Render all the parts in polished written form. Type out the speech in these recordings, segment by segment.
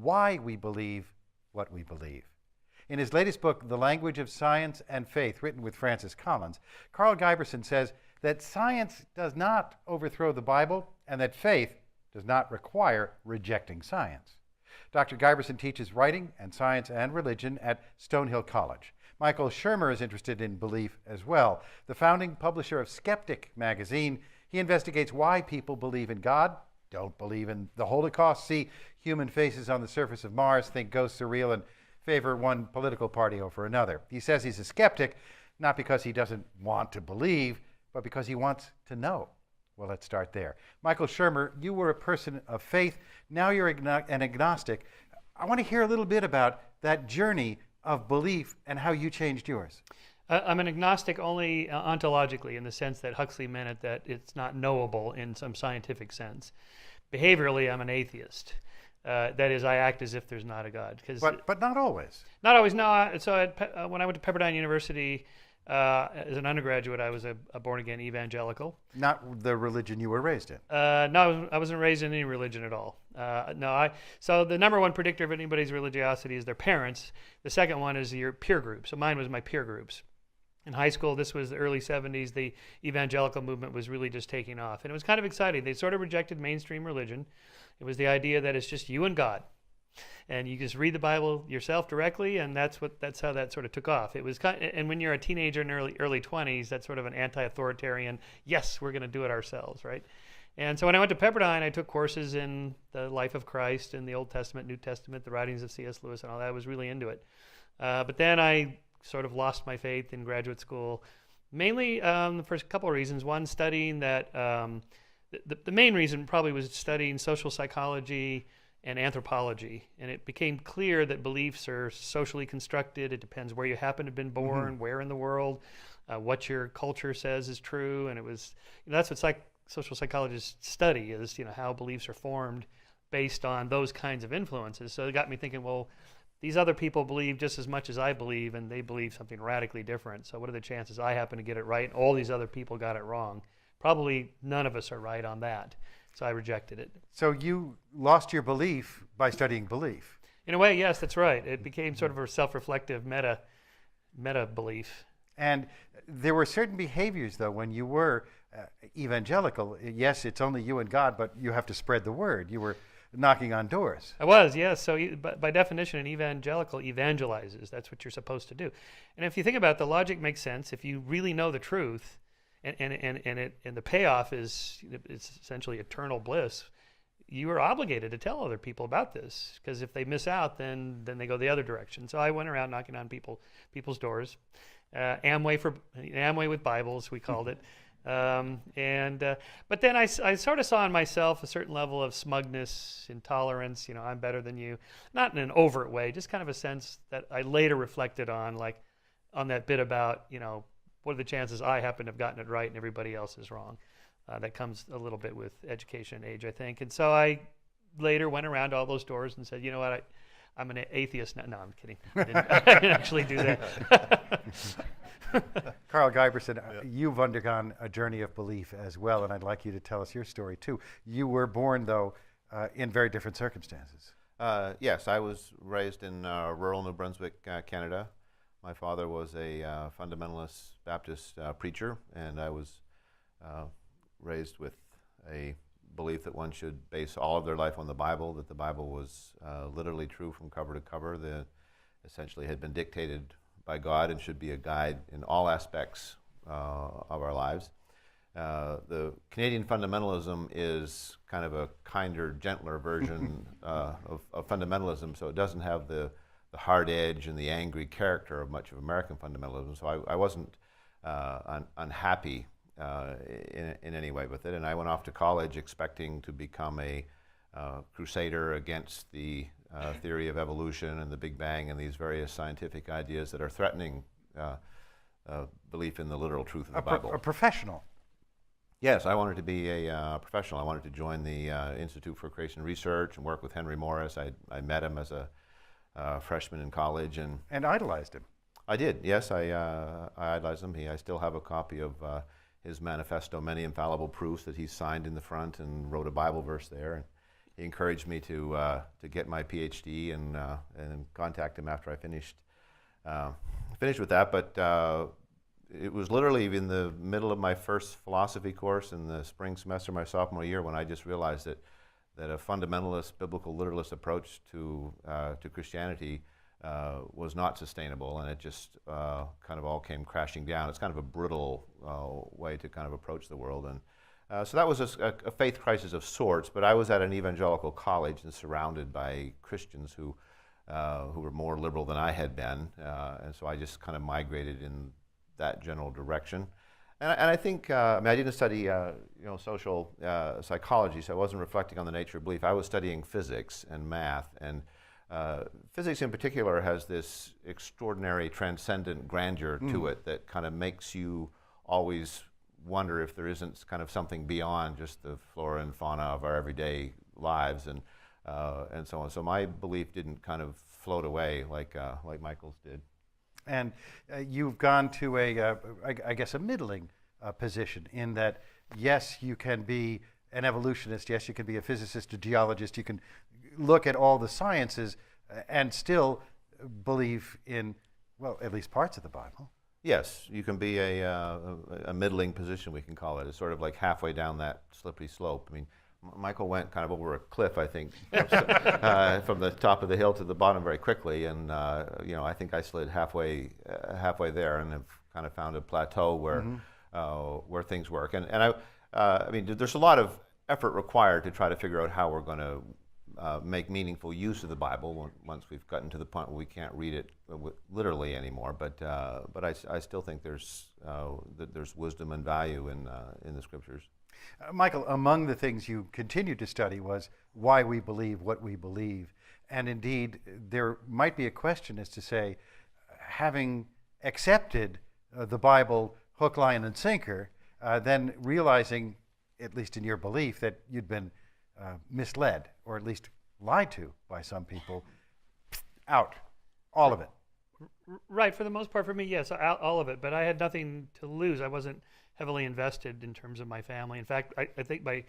why we believe what we believe. In his latest book, The Language of Science and Faith, written with Francis Collins, Karl Giberson says that science does not overthrow the Bible and that faith does not require rejecting science. Dr. Giberson teaches writing and science and religion at Stonehill College. Michael Shermer is interested in belief as well. The founding publisher of Skeptic magazine, he investigates why people believe in God, don't believe in the Holocaust, see human faces on the surface of Mars, think ghosts are real, and favor one political party over another. He says he's a skeptic, not because he doesn't want to believe, but because he wants to know. Well, let's start there. Michael Shermer, you were a person of faith. Now you're an agnostic. I want to hear a little bit about that journey of belief and how you changed yours. I'm an agnostic only ontologically, in the sense that Huxley meant it that it's not knowable in some scientific sense. Behaviorally, I'm an atheist. That is, I act as if there's not a God. But not always. Not always, no. So when I went to Pepperdine University as an undergraduate, I was a born-again evangelical. Not the religion you were raised in. No, I wasn't raised in any religion at all. So the number one predictor of anybody's religiosity is their parents. The second one is your peer group. So mine was my peer groups. In high school, this was the early 70s, the evangelical movement was really just taking off. And it was kind of exciting. They sort of rejected mainstream religion. It was the idea that it's just you and God. And you just read the Bible yourself directly, and that's how that sort of took off. It was and when you're a teenager in early 20s, that's sort of an anti-authoritarian, yes, we're going to do it ourselves, right? And so when I went to Pepperdine, I took courses in the life of Christ, in the Old Testament, New Testament, the writings of C.S. Lewis and all that. I was really into it. But then I sort of lost my faith in graduate school, mainly for a couple of reasons. One, studying that, the main reason probably was studying social psychology and anthropology. And it became clear that beliefs are socially constructed. It depends where you happen to have been born, where in the world, what your culture says is true. And it was, that's what social psychologists study is, how beliefs are formed based on those kinds of influences. So it got me thinking, well, these other people believe just as much as I believe, and they believe something radically different. So what are the chances I happen to get it right and all these other people got it wrong? Probably none of us are right on that. So I rejected it. So you lost your belief by studying belief. In a way, yes, that's right. It became sort of a self-reflective meta belief. And there were certain behaviors, though, when you were evangelical. Yes, it's only you and God, but you have to spread the word. You were knocking on doors. I was, yes. So by definition, an evangelical evangelizes. That's what you're supposed to do. And if you think about it, the logic makes sense. If you really know the truth, and the payoff is it's essentially eternal bliss, you are obligated to tell other people about this, because if they miss out, then they go the other direction. So I went around knocking on people's doors. Amway with Bibles, we called it. But then I sort of saw in myself a certain level of smugness, intolerance, I'm better than you. Not in an overt way, just kind of a sense that I later reflected on, like on that bit about, what are the chances I happen to have gotten it right and everybody else is wrong. That comes a little bit with education and age, I think. And so I later went around all those doors and said, you know what, I'm an atheist now. No, I'm kidding. I didn't actually do that. Karl Giberson, you've undergone a journey of belief as well, and I'd like you to tell us your story too. You were born, though, in very different circumstances. Yes, I was raised in rural New Brunswick, Canada. My father was a fundamentalist Baptist preacher, and I was raised with a belief that one should base all of their life on the Bible, that the Bible was literally true from cover to cover, that essentially had been dictated by God and should be a guide in all aspects of our lives. The Canadian fundamentalism is kind of a kinder, gentler version of fundamentalism, so it doesn't have the hard edge and the angry character of much of American fundamentalism. So I wasn't unhappy in any way with it, and I went off to college expecting to become a crusader against the theory of evolution and the Big Bang and these various scientific ideas that are threatening belief in the literal truth of the Bible. A professional. Yes, I wanted to be a professional. I wanted to join the Institute for Creation Research and work with Henry Morris. I met him as a freshman in college and idolized him. I did, yes. I idolized him. I still have a copy of his manifesto, Many Infallible Proofs, that he signed in the front and wrote a Bible verse there. And he encouraged me to get my PhD and contact him after I finished with that. But it was literally in the middle of my first philosophy course in the spring semester of my sophomore year when I just realized that a fundamentalist, biblical literalist approach to Christianity was not sustainable, and it just kind of all came crashing down. It's kind of a brittle way to kind of approach the world, and so that was a faith crisis of sorts. But I was at an evangelical college and surrounded by Christians who were more liberal than I had been, and so I just kind of migrated in that general direction. And I think, I didn't study, social psychology, so I wasn't reflecting on the nature of belief. I was studying physics and math, and physics in particular has this extraordinary transcendent grandeur to it that kind of makes you always wonder if there isn't kind of something beyond just the flora and fauna of our everyday lives, and so on. So my belief didn't kind of float away like Michael's did. And you've gone to I guess, a middling position in that, yes, you can be an evolutionist, yes, you can be a physicist, a geologist, you can look at all the sciences and still believe in, well, at least parts of the Bible. Yes, you can be a middling position, we can call it. It's sort of like halfway down that slippery slope. I mean, Michael went kind of over a cliff, I think, from the top of the hill to the bottom very quickly, and I think I slid halfway there, and have kind of found a plateau where things work. And there's a lot of effort required to try to figure out how we're going to make meaningful use of the Bible once we've gotten to the point where we can't read it literally anymore. But I still think there's wisdom and value in the Scriptures. Michael, among the things you continued to study was why we believe what we believe. And indeed, there might be a question as to say, having accepted the Bible hook, line, and sinker, then realizing, at least in your belief, that you'd been misled, or at least lied to by some people, out, all of it. Right, for the most part, for me, yes, all of it. But I had nothing to lose. I wasn't heavily invested in terms of my family. In fact, I think my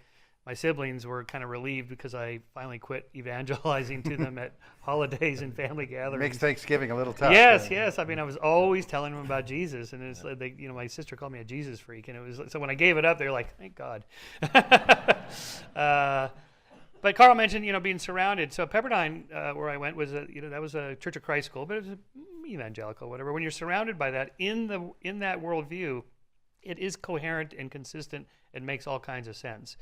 siblings were kind of relieved because I finally quit evangelizing to them at holidays and family gatherings. Makes Thanksgiving a little tough. Yes. I mean, I was always telling them about Jesus, and it's like my sister called me a Jesus freak, and it was so when I gave it up, they were like, "Thank God." But Karl mentioned, being surrounded. So Pepperdine, where I went, was that was a Church of Christ school, but it was evangelical, whatever. When you're surrounded by that in that worldview, it is coherent and consistent and makes all kinds of sense.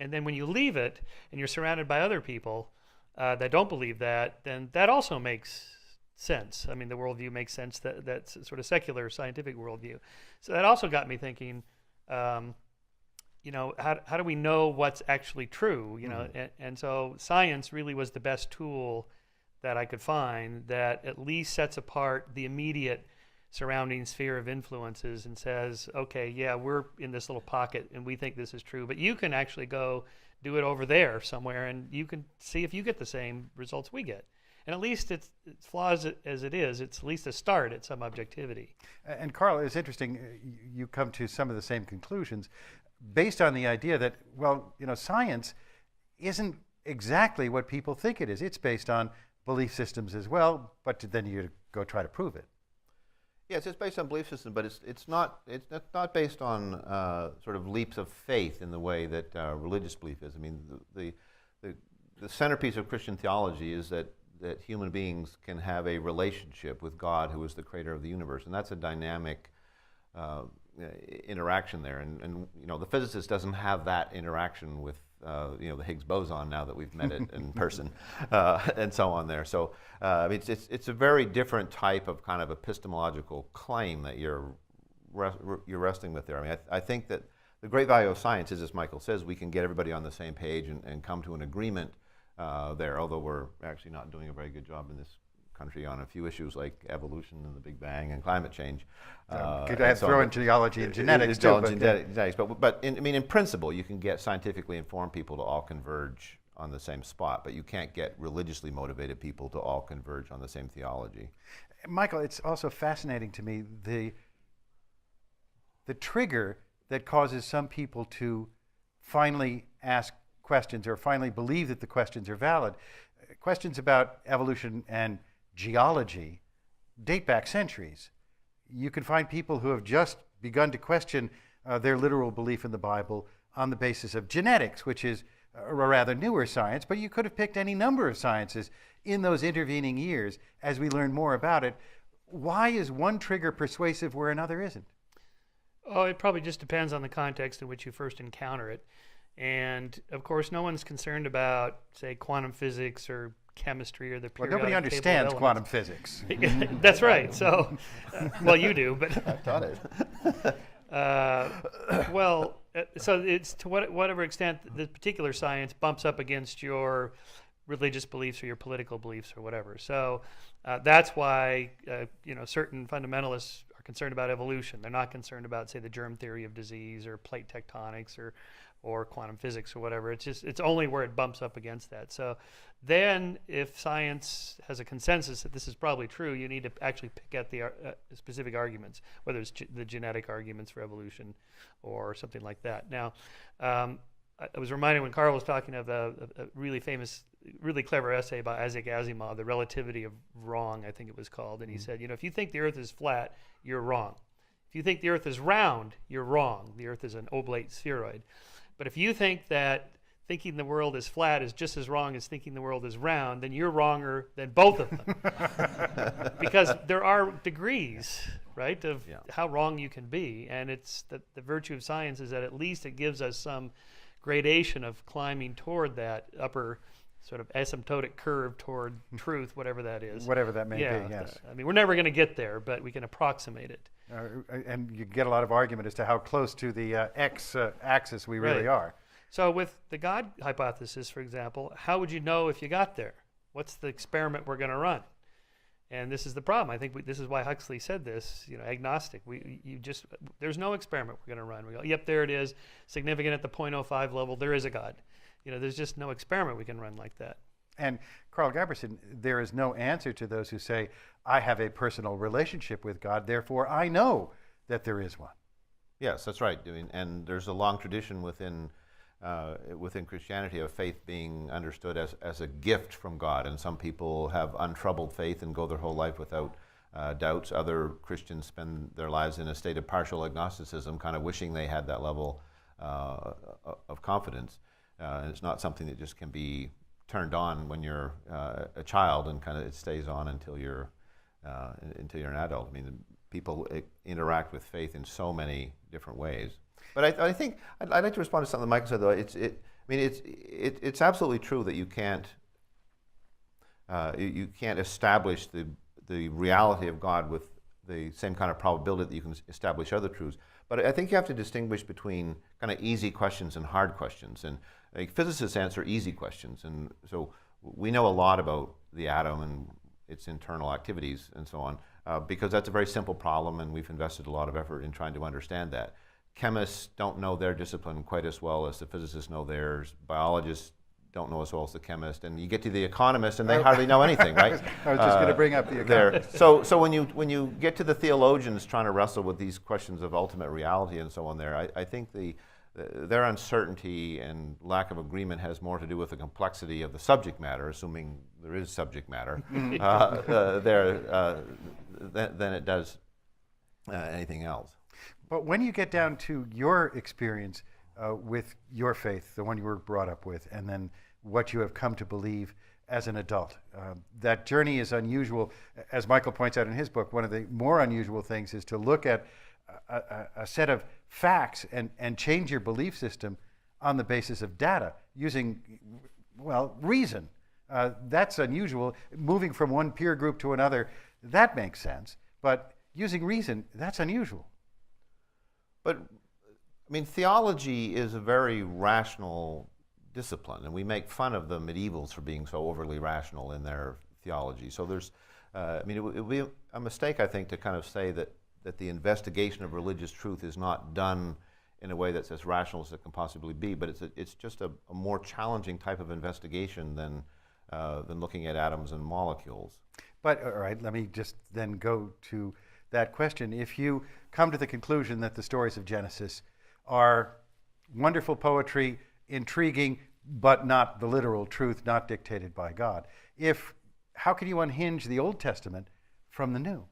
And then when you leave it and you're surrounded by other people that don't believe that, then that also makes sense. I mean, the worldview makes sense, that's sort of secular scientific worldview. So that also got me thinking, how do we know what's actually true? And so science really was the best tool that I could find that at least sets apart the immediate surrounding sphere of influences and says, okay, yeah, we're in this little pocket and we think this is true, but you can actually go do it over there somewhere and you can see if you get the same results we get. And at least it's flaws as it is, it's at least a start at some objectivity. And Karl, it's interesting, you come to some of the same conclusions based on the idea that, science isn't exactly what people think it is. It's based on belief systems as well, but then you go try to prove it. Yes, it's based on belief system, but it's not based on sort of leaps of faith in the way that religious belief is. I mean, the centerpiece of Christian theology is that human beings can have a relationship with God, who is the creator of the universe, and that's a dynamic interaction there. And the physicist doesn't have that interaction with the Higgs boson now that we've met it in person, and so on there. So it's a very different type of kind of epistemological claim that you're wrestling with there. I mean, I think that the great value of science is, as Michael says, we can get everybody on the same page and come to an agreement there, although we're actually not doing a very good job in this country on a few issues like evolution and the Big Bang and climate change. Could I throw in geology and genetics too? But in principle, you can get scientifically informed people to all converge on the same spot, but you can't get religiously motivated people to all converge on the same theology. Michael, it's also fascinating to me the trigger that causes some people to finally ask questions or finally believe that the questions are valid. Questions about evolution and geology date back centuries. You can find people who have just begun to question their literal belief in the Bible on the basis of genetics, which is a rather newer science, but you could have picked any number of sciences in those intervening years as we learn more about it. Why is one trigger persuasive where another isn't? Oh, it probably just depends on the context in which you first encounter it. And of course, no one's concerned about, say, quantum physics or chemistry or the periodic Well, nobody table of understands elements. quantum physics. That's right. So, well, you do, but I've taught it. so it's to whatever extent the particular science bumps up against your religious beliefs or your political beliefs or whatever. So that's why certain fundamentalists are concerned about evolution. They're not concerned about, say, the germ theory of disease or plate tectonics or quantum physics or whatever. It's only where it bumps up against that. So then if science has a consensus that this is probably true, you need to actually pick at the specific arguments, whether it's the genetic arguments for evolution or something like that. Now, I was reminded when Karl was talking of a really famous, really clever essay by Isaac Asimov, The Relativity of Wrong, I think it was called. And he said, if you think the earth is flat, you're wrong. If you think the earth is round, you're wrong. The earth is an oblate spheroid. But if you think that thinking the world is flat is just as wrong as thinking the world is round, then you're wronger than both of them. Because there are degrees, right, of how wrong you can be. And it's the virtue of science is that at least it gives us some gradation of climbing toward that upper sort of asymptotic curve toward truth, whatever that is. Whatever that may be, yes. I mean, we're never going to get there, but we can approximate it. And you get a lot of argument as to how close to the x-axis we really are. So with the God hypothesis, for example, how would you know if you got there? What's the experiment we're going to run? And this is the problem. I think this is why Huxley said this, agnostic. There's no experiment we're going to run. We go, yep, there it is, significant at the 0.05 level, there is a God. There's just no experiment we can run like that. And Karl Giberson, there is no answer to those who say, I have a personal relationship with God, therefore I know that there is one. Yes, that's right. And there's a long tradition within Christianity of faith being understood as a gift from God. And some people have untroubled faith and go their whole life without doubts. Other Christians spend their lives in a state of partial agnosticism, kind of wishing they had that level of confidence. And it's not something that just can be turned on when you're a child, and kind of it stays on until you're an adult. I mean, people interact with faith in so many different ways. But I think I'd like to respond to something Michael said, though. It's absolutely true that you can't establish the reality of God with the same kind of probability that you can establish other truths. But I think you have to distinguish between kind of easy questions and hard questions. And physicists answer easy questions, and so we know a lot about the atom and its internal activities and so on, because that's a very simple problem, and we've invested a lot of effort in trying to understand that. Chemists don't know their discipline quite as well as the physicists know theirs. Biologists don't know as well as the chemist, and you get to the economist, and they hardly know anything, right? I was just going to bring up the economist. So when you get to the theologians trying to wrestle with these questions of ultimate reality and so on, I think their uncertainty and lack of agreement has more to do with the complexity of the subject matter, assuming there is subject matter, than it does anything else. But when you get down to your experience with your faith, the one you were brought up with, and then what you have come to believe as an adult, that journey is unusual. As Michael points out in his book, one of the more unusual things is to look at a set of facts and change your belief system on the basis of data using, reason. That's unusual. Moving from one peer group to another, that makes sense. But using reason, that's unusual. But, theology is a very rational discipline, and we make fun of the medievals for being so overly rational in their theology. So there's, it would be a mistake, I think, to kind of say that the investigation of religious truth is not done in a way that's as rational as it can possibly be, but it's just a more challenging type of investigation than looking at atoms and molecules. But, all right, let me just then go to that question. If you come to the conclusion that the stories of Genesis are wonderful poetry, intriguing, but not the literal truth, not dictated by God. How can you unhinge the Old Testament from the New?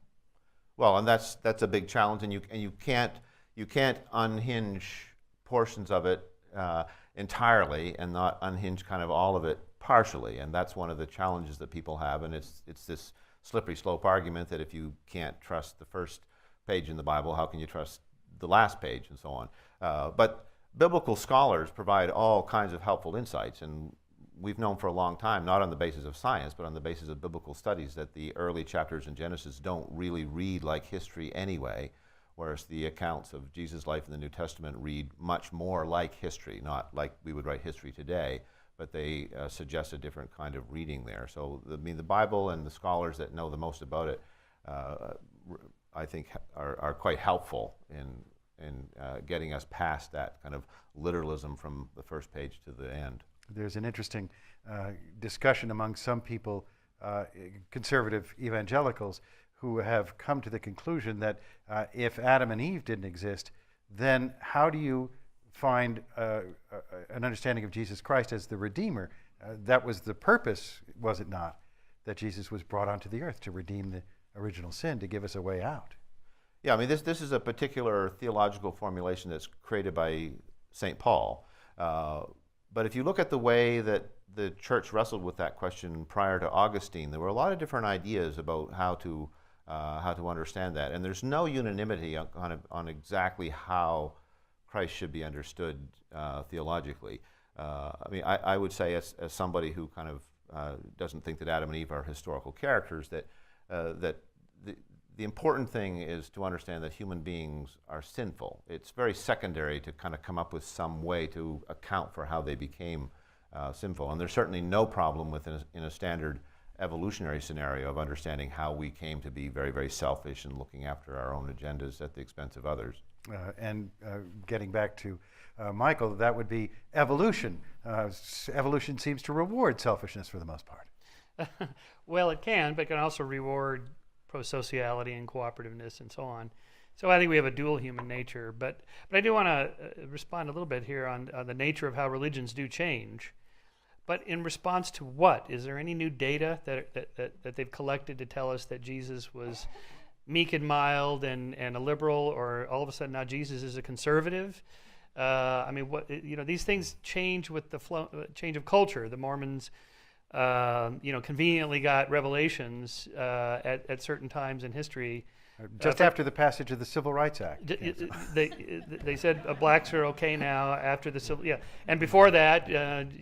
Well, and that's a big challenge, and you can't unhinge portions of it entirely and not unhinge kind of all of it partially, and that's one of the challenges that people have, and it's this slippery slope argument that if you can't trust the first page in the Bible, how can you trust the last page, and so on. But biblical scholars provide all kinds of helpful insights, and we've known for a long time, not on the basis of science, but on the basis of biblical studies, that the early chapters in Genesis don't really read like history anyway, whereas the accounts of Jesus' life in the New Testament read much more like history, not like we would write history today, but they suggest a different kind of reading there. So, I mean, the Bible and the scholars that know the most about it, I think, are quite helpful in getting us past that kind of literalism from the first page to the end. There's an interesting discussion among some people, conservative evangelicals, who have come to the conclusion that if Adam and Eve didn't exist, then how do you find an understanding of Jesus Christ as the Redeemer? That was the purpose, was it not, that Jesus was brought onto the earth to redeem the original sin, to give us a way out? Yeah, I mean, this is a particular theological formulation that's created by St. Paul. But if you look at the way that the church wrestled with that question prior to Augustine, there were a lot of different ideas about how to understand that, and there's no unanimity on exactly how Christ should be understood theologically. I mean, I would say, as somebody who kind of doesn't think that Adam and Eve are historical characters, that the important thing is to understand that human beings are sinful. It's very secondary to kind of come up with some way to account for how they became sinful. And there's certainly no problem with in a standard evolutionary scenario of understanding how we came to be very, very selfish and looking after our own agendas at the expense of others. And getting back to Michael, that would be evolution. Evolution seems to reward selfishness for the most part. Well, it can, but it can also reward pro-sociality and cooperativeness and so on. So I think we have a dual human nature. But I do want to respond a little bit here on the nature of how religions do change. But in response to what? Is there any new data that they've collected to tell us that Jesus was meek and mild and a liberal, or all of a sudden now Jesus is a conservative? I mean, these things change with the change of culture. The Mormons, conveniently got revelations at certain times in history. Just after the passage of the Civil Rights Act. They said blacks are okay now after the Civil, and before that,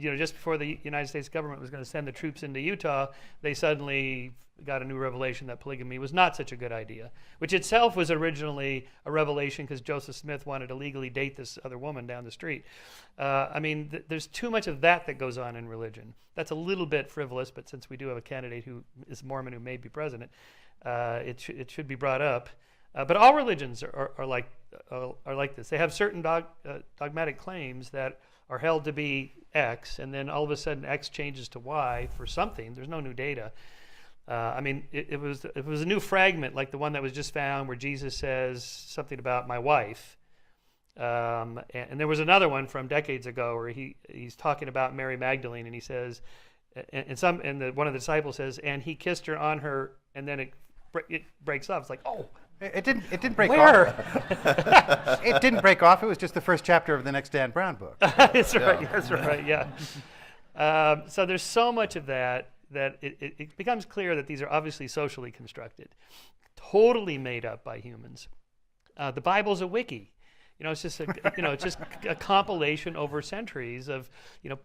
just before the United States government was going to send the troops into Utah, they suddenly got a new revelation that polygamy was not such a good idea, which itself was originally a revelation because Joseph Smith wanted to legally date this other woman down the street. I mean, there's too much of that goes on in religion. That's a little bit frivolous, but since we do have a candidate who is Mormon who may be president, it should be brought up. But all religions are like this. They have certain dogmatic claims that are held to be X, and then all of a sudden X changes to Y for something. There's no new data. I mean, it was a new fragment like the one that was just found where Jesus says something about my wife. And there was another one from decades ago where he's talking about Mary Magdalene, and he says, one of the disciples says, and he kissed her on her, and then it breaks off. It's like, oh, it didn't break where? off. It didn't break off. It was just the first chapter of the next Dan Brown book. That's right. That's right. Yeah. So there's so much of that it becomes clear that these are obviously socially constructed, totally made up by humans. The Bible's a wiki. It's just a compilation over centuries of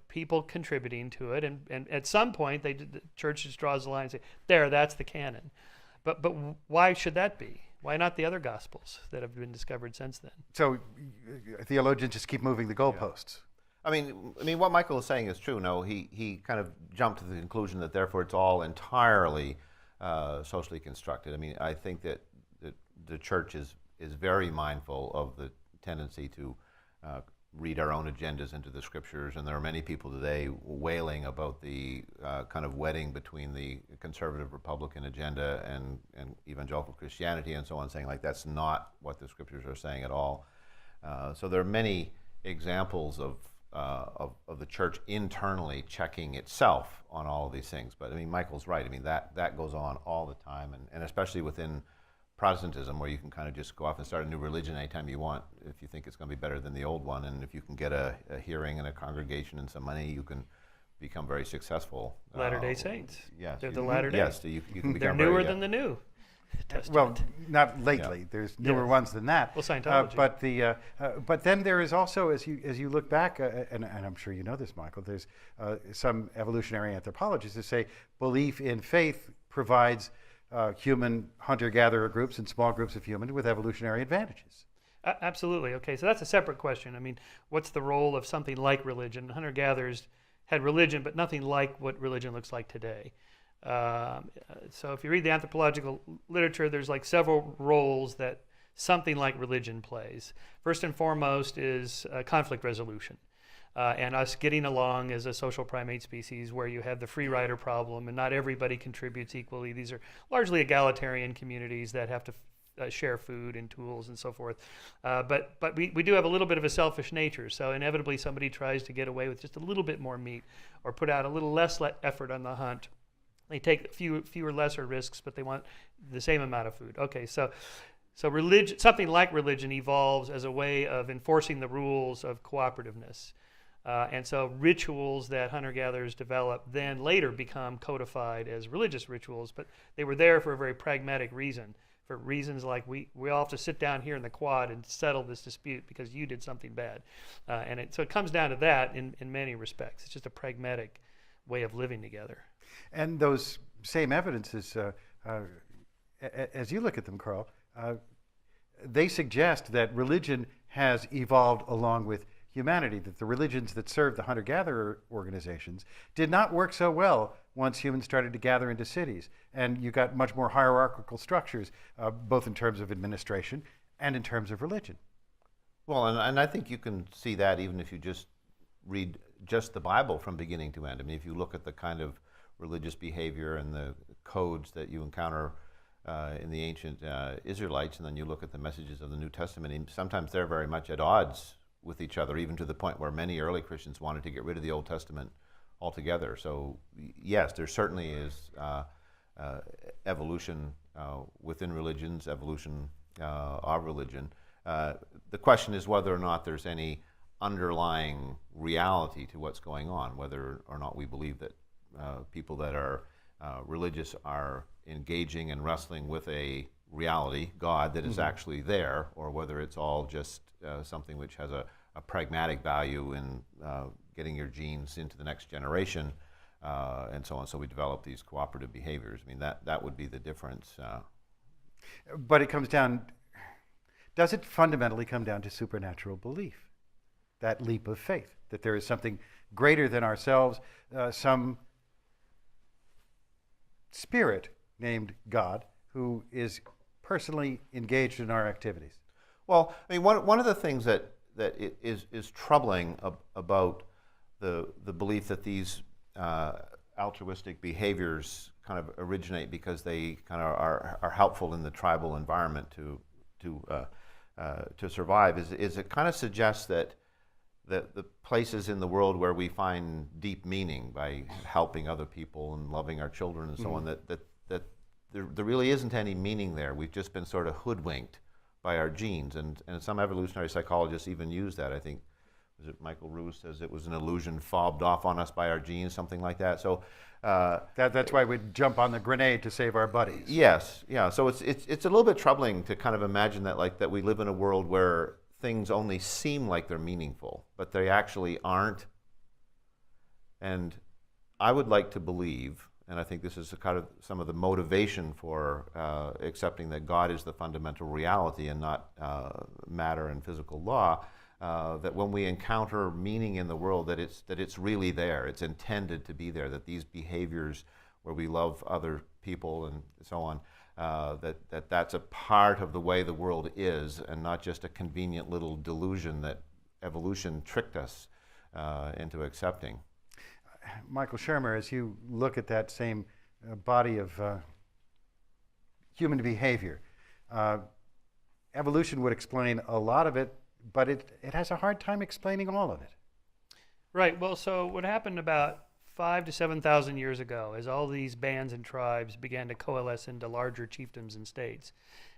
people contributing to it, and at some point the church just draws the line and say, there, that's the canon. But why should that be? Why not the other gospels that have been discovered since then? So theologians just keep moving the goalposts. Yeah. I mean, what Michael is saying is true. No, he kind of jumped to the conclusion that therefore it's all entirely socially constructed. I mean, I think that the church is very mindful of the tendency to read our own agendas into the scriptures, and there are many people today wailing about the kind of wedding between the conservative Republican agenda and evangelical Christianity and so on, saying like that's not what the scriptures are saying at all. So there are many examples of of the church internally checking itself on all of these things. But I mean, Michael's right. I mean, that goes on all the time, and especially within Protestantism, where you can kind of just go off and start a new religion anytime you want if you think it's going to be better than the old one, and if you can get a hearing and a congregation and some money, you can become very successful. Latter-day Saints. Yes. They're the Latter-day. Yes, so you can become They're newer very, than the New Testament. Well, not lately. Yeah. There's newer Yes. ones than that. Well, Scientology. But then there is also, as you look back, and I'm sure you know this, Michael. There's some evolutionary anthropologists that say belief in faith provides human hunter-gatherer groups and small groups of humans with evolutionary advantages. Absolutely. Okay, so that's a separate question. I mean, what's the role of something like religion? Hunter-gatherers had religion, but nothing like what religion looks like today. So if you read the anthropological literature, there's like several roles that something like religion plays. First and foremost is conflict resolution. And us getting along as a social primate species where you have the free rider problem and not everybody contributes equally. These are largely egalitarian communities that have to share food and tools and so forth. But we do have a little bit of a selfish nature. So inevitably somebody tries to get away with just a little bit more meat or put out a little less effort on the hunt. They take fewer lesser risks, but they want the same amount of food. Okay, so religion, something like religion evolves as a way of enforcing the rules of cooperativeness. And so rituals that hunter-gatherers develop then later become codified as religious rituals, but they were there for a very pragmatic reason, for reasons like we all have to sit down here in the quad and settle this dispute because you did something bad. So it comes down to that in many respects. It's just a pragmatic way of living together. And those same evidences, as you look at them, Karl, they suggest that religion has evolved along with humanity, that the religions that served the hunter-gatherer organizations did not work so well once humans started to gather into cities. And you got much more hierarchical structures, both in terms of administration and in terms of religion. Well, and I think you can see that even if you just read just the Bible from beginning to end. I mean, if you look at the kind of religious behavior and the codes that you encounter in the ancient Israelites, and then you look at the messages of the New Testament, and sometimes they're very much at odds with each other, even to the point where many early Christians wanted to get rid of the Old Testament altogether. So yes, there certainly is evolution within religions, evolution of religion. The question is whether or not there's any underlying reality to what's going on, whether or not we believe that people that are religious are engaging and wrestling with a reality, God, that is actually there, or whether it's all just something which has a pragmatic value in getting your genes into the next generation, and so on. So we develop these cooperative behaviors. I mean, that would be the difference. But it comes down, does it fundamentally come down to supernatural belief? That leap of faith, that there is something greater than ourselves, some spirit named God who is personally engaged in our activities. Well, I mean, one of the things that is troubling about the belief that these altruistic behaviors kind of originate because they kind of are helpful in the tribal environment to survive is it kind of suggests that the places in the world where we find deep meaning by helping other people and loving our children and so on, that there really isn't any meaning there. We've just been sort of hoodwinked by our genes, and some evolutionary psychologists even use that. I think, was it Michael Ruse says it was an illusion fobbed off on us by our genes, something like that. So that's why we jump on the grenade to save our buddies. Yes, yeah. So it's a little bit troubling to kind of imagine that we live in a world where things only seem like they're meaningful, but they actually aren't. And I would like to believe, and I think this is kind of some of the motivation for accepting that God is the fundamental reality and not matter and physical law, that when we encounter meaning in the world, that it's really there, it's intended to be there, that these behaviors where we love other people and so on, that's a part of the way the world is, and not just a convenient little delusion that evolution tricked us into accepting. Michael Shermer, as you look at that same body of human behavior, evolution would explain a lot of it, but it has a hard time explaining all of it. Right. Well, so what happened about 5 to 7,000 years ago is all these bands and tribes began to coalesce into larger chiefdoms and states.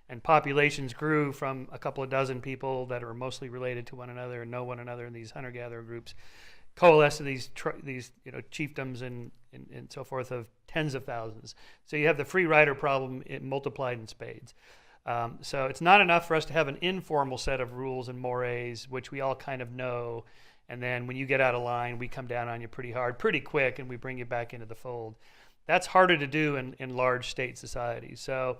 And populations grew from a couple of dozen people that are mostly related to one another and know one another in these hunter-gatherer groups, coalesce to these chiefdoms and so forth of tens of thousands. So you have the free rider problem multiplied in spades. So it's not enough for us to have an informal set of rules and mores, which we all kind of know. And then when you get out of line, we come down on you pretty hard, pretty quick, and we bring you back into the fold. That's harder to do in large state societies. So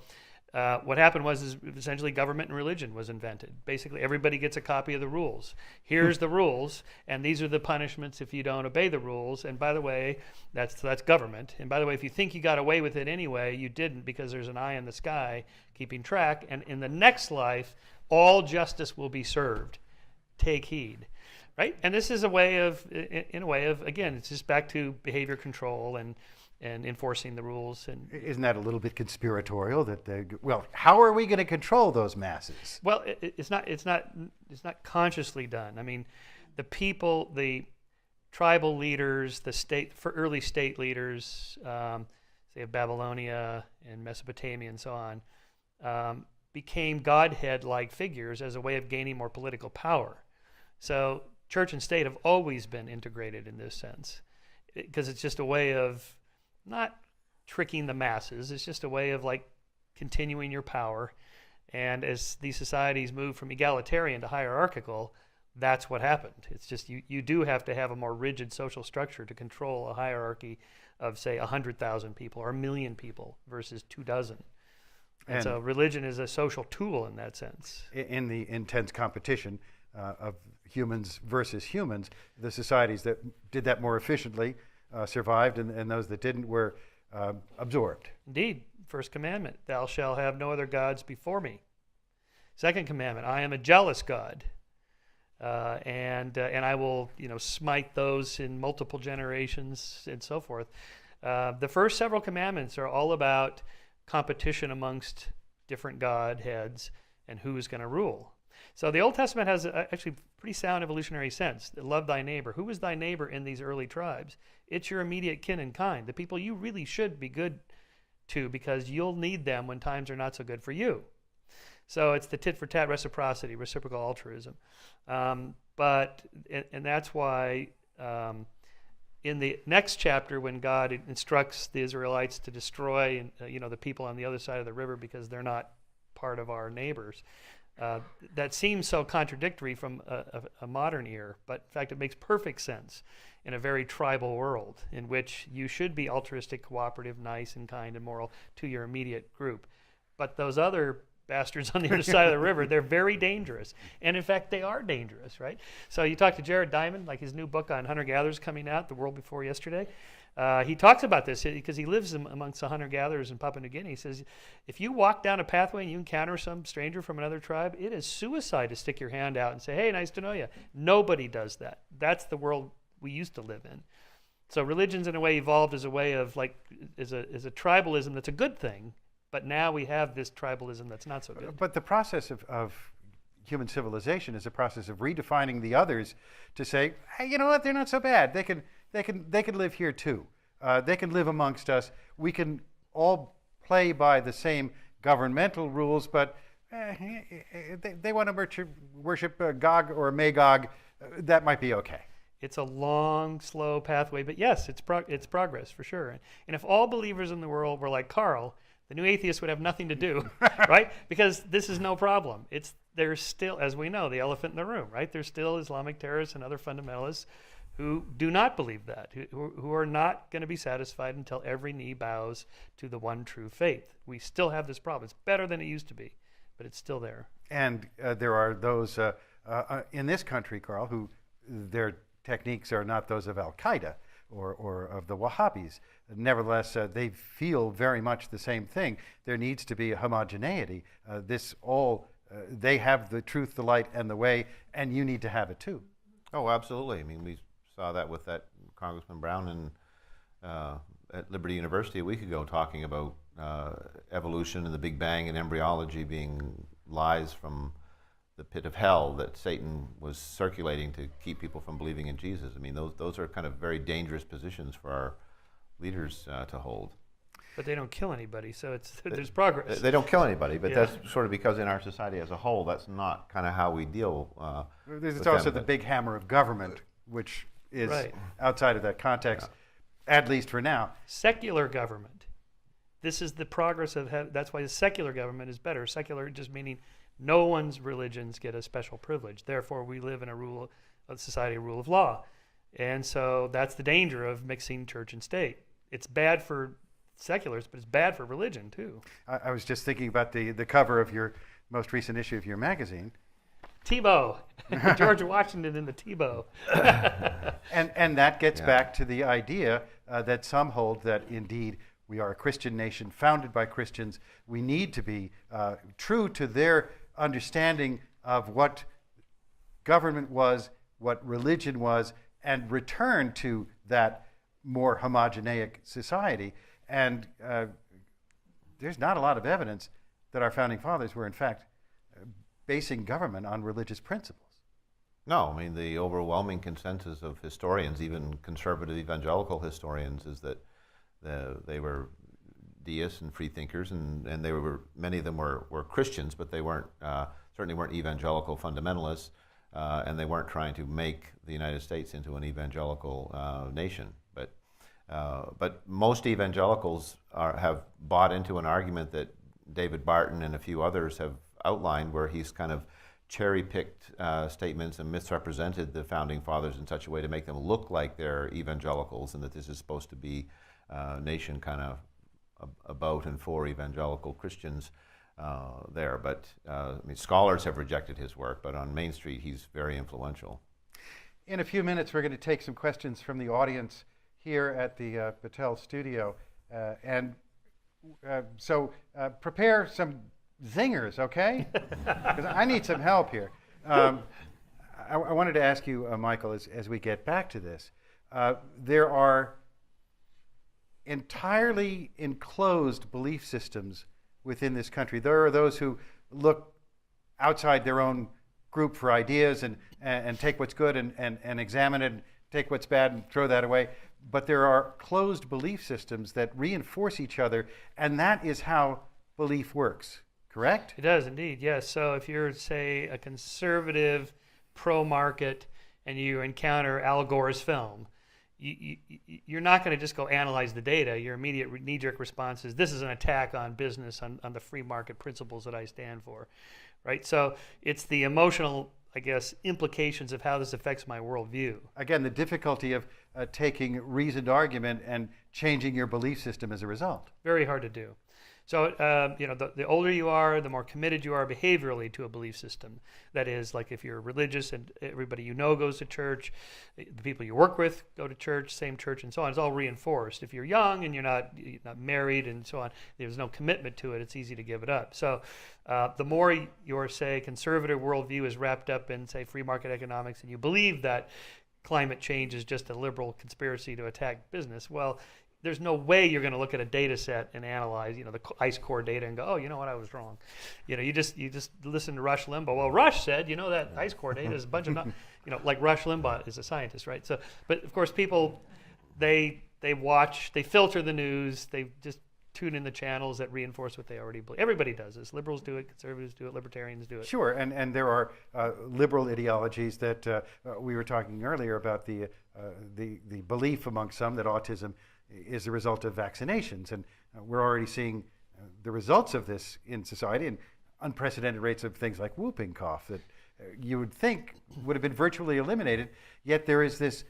what happened was essentially government and religion was invented. Basically, everybody gets a copy of the rules. Here's the rules, and these are the punishments if you don't obey the rules. And by the way, that's government. And by the way, if you think you got away with it anyway, you didn't, because there's an eye in the sky keeping track. And in the next life, all justice will be served. Take heed. Right? And this is in a way of, again, it's just back to behavior control and enforcing the rules. And isn't that a little bit conspiratorial? Well, how are we going to control those masses? Well, it's not consciously done. I mean, the people, the tribal leaders, early state leaders, say of Babylonia and Mesopotamia and so on, became Godhead-like figures as a way of gaining more political power. So church and state have always been integrated in this sense, because it's just a way of not tricking the masses. It's just a way of continuing your power. And as these societies move from egalitarian to hierarchical, that's what happened. It's just you do have to have a more rigid social structure to control a hierarchy of, say, 100,000 people or 1 million people versus 24. And so religion is a social tool in that sense. In the intense competition of humans versus humans, the societies that did that more efficiently survived, and those that didn't were absorbed. Indeed. First commandment, thou shalt have no other gods before me. Second commandment, I am a jealous God, and I will smite those in multiple generations and so forth. The first several commandments are all about competition amongst different godheads and who is going to rule. So the Old Testament has actually pretty sound evolutionary sense. Love thy neighbor. Who is thy neighbor in these early tribes? It's your immediate kin and kind, the people you really should be good to, because you'll need them when times are not so good for you. So it's the tit-for-tat reciprocity, reciprocal altruism. And that's why in the next chapter, when God instructs the Israelites to destroy the people on the other side of the river because they're not part of our neighbors, that seems so contradictory from a modern ear, but in fact it makes perfect sense in a very tribal world in which you should be altruistic, cooperative, nice and kind and moral to your immediate group. But those other bastards on the other side of the river, they're very dangerous. And in fact, they are dangerous, right? So you talk to Jared Diamond, like his new book on hunter-gatherers coming out, The World Before Yesterday. He talks about this because he lives amongst the hunter-gatherers in Papua New Guinea. He says, if you walk down a pathway and you encounter some stranger from another tribe, it is suicide to stick your hand out and say, hey, nice to know you. Nobody does that. That's the world we used to live in. So religion's in a way evolved as a way of as a tribalism that's a good thing, but now we have this tribalism that's not so good. But the process of human civilization is a process of redefining the others to say, hey, you know what, they're not so bad. They can live here too. They can live amongst us. We can all play by the same governmental rules, but they want to worship Gog or Magog. That might be okay. It's a long, slow pathway, but yes, it's progress for sure. And if all believers in the world were like Karl, the new atheists would have nothing to do, right? Because this is no problem. There's still, as we know, the elephant in the room, right? There's still Islamic terrorists and other fundamentalists who do not believe that, who are not going to be satisfied until every knee bows to the one true faith. We still have this problem. It's better than it used to be, but it's still there. And there are those in this country, Karl, who their techniques are not those of Al-Qaeda or of the Wahhabis. Nevertheless, they feel very much the same thing. There needs to be a homogeneity. They have the truth, the light, and the way, and you need to have it too. Oh, absolutely. I mean, we saw that with that Congressman Brown at Liberty University a week ago, talking about evolution and the Big Bang and embryology being lies from the pit of hell that Satan was circulating to keep people from believing in Jesus. I mean, those are kind of very dangerous positions for our leaders to hold. But they don't kill anybody, so there's progress. They don't kill anybody, but that's sort of because in our society as a whole, that's not kind of how we deal There's also the big hammer of government, which is outside of that context, at least for now. Secular government. This is the progress of, that's why the secular government is better. Secular just meaning no one's religions get a special privilege. Therefore, we live in a society, a rule of law. And so that's the danger of mixing church and state. It's bad for seculars, but it's bad for religion too. I was just thinking about the cover of your most recent issue of your magazine. Tebow, George Washington in the Tebow. and that gets back to the idea that some hold that indeed we are a Christian nation founded by Christians. We need to be true to their understanding of what government was, what religion was, and return to that more homogeneic society. And there's not a lot of evidence that our founding fathers were, in fact, basing government on religious principles. No, I mean, the overwhelming consensus of historians, even conservative evangelical historians, is that they were deists and free thinkers, and they were, many of them were Christians, but they weren't certainly weren't evangelical fundamentalists, and they weren't trying to make the United States into an evangelical nation. But most evangelicals have bought into an argument that David Barton and a few others have outlined, where he's kind of cherry-picked statements and misrepresented the founding fathers in such a way to make them look like they're evangelicals, and that this is supposed to be a nation kind of about and for evangelical Christians there. But I mean, scholars have rejected his work, but on Main Street he's very influential. In a few minutes we're going to take some questions from the audience here at the Battelle studio. So prepare some zingers, okay? Because I need some help here. I wanted to ask you, Michael, as we get back to this, there are entirely enclosed belief systems within this country. There are those who look outside their own group for ideas and take what's good and examine it, and take what's bad and throw that away. But there are closed belief systems that reinforce each other, and that is how belief works, correct? It does indeed, yes. So if you're, say, a conservative, pro-market, and you encounter Al Gore's film, you're not going to just go analyze the data. Your immediate knee-jerk response is, this is an attack on business, on the free market principles that I stand for, right? So it's the emotional, I guess, implications of how this affects my worldview. Again, the difficulty of taking reasoned argument and changing your belief system as a result. Very hard to do. So, the older you are, the more committed you are behaviorally to a belief system. That is, like if you're religious and everybody you know goes to church, the people you work with go to church, same church, and so on. It's all reinforced. If you're young and you're not married and so on, there's no commitment to it. It's easy to give it up. So, the more your, say, conservative worldview is wrapped up in, say, free market economics, and you believe that climate change is just a liberal conspiracy to attack business, well, there's no way you're going to look at a data set and analyze, the ICE core data and go, oh, you know what, I was wrong. You just listen to Rush Limbaugh. Well, Rush said, that ICE core data is a bunch of, like Rush Limbaugh is a scientist, right? So, but of course, people, they watch, they filter the news, they just tune in the channels that reinforce what they already believe. Everybody does this. Liberals do it, conservatives do it, libertarians do it. Sure, and there are liberal ideologies that we were talking earlier about the belief among some that autism is a result of vaccinations, and we're already seeing the results of this in society, and unprecedented rates of things like whooping cough that you would think would have been virtually eliminated, yet there is this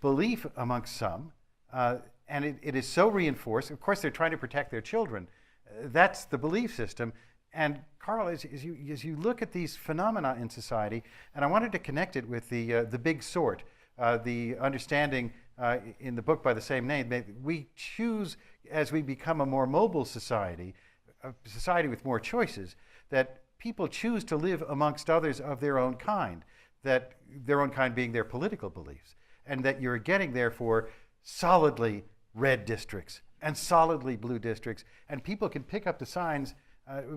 belief amongst some, and it is so reinforced. Of course, they're trying to protect their children. That's the belief system. And Karl, as you look at these phenomena in society, and I wanted to connect it with the big sort, the understanding in the book by the same name, that we choose, as we become a more mobile society, a society with more choices, that people choose to live amongst others of their own kind, that their own kind being their political beliefs, and that you're getting, therefore, solidly red districts and solidly blue districts, and people can pick up the signs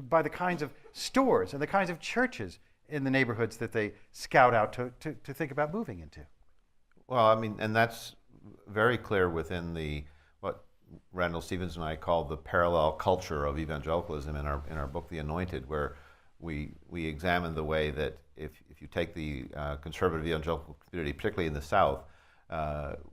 by the kinds of stores and the kinds of churches in the neighborhoods that they scout out to think about moving into? Well, I mean, and that's very clear within what Randall Stevens and I call the parallel culture of evangelicalism in our book, The Anointed, where we examine the way that if you take the conservative evangelical community, particularly in the South,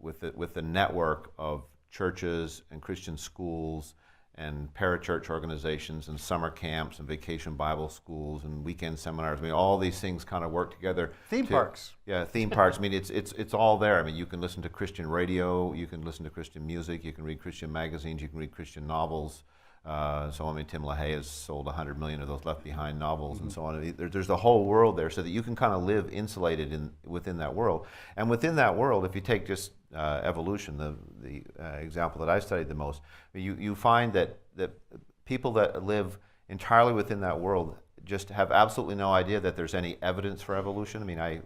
with the network of churches and Christian schools and parachurch organizations and summer camps and vacation Bible schools and weekend seminars. I mean, all these things kind of work together. Theme parks. Yeah, theme parks. I mean, it's all there. I mean, you can listen to Christian radio, you can listen to Christian music, you can read Christian magazines, you can read Christian novels. So I mean, Tim LaHaye has sold 100 million of those Left Behind novels and so on. I mean, there's the whole world there, so that you can kind of live insulated within that world. And within that world, if you take just evolution, the example that I studied the most, you find that people that live entirely within that world just have absolutely no idea that there's any evidence for evolution. I mean, I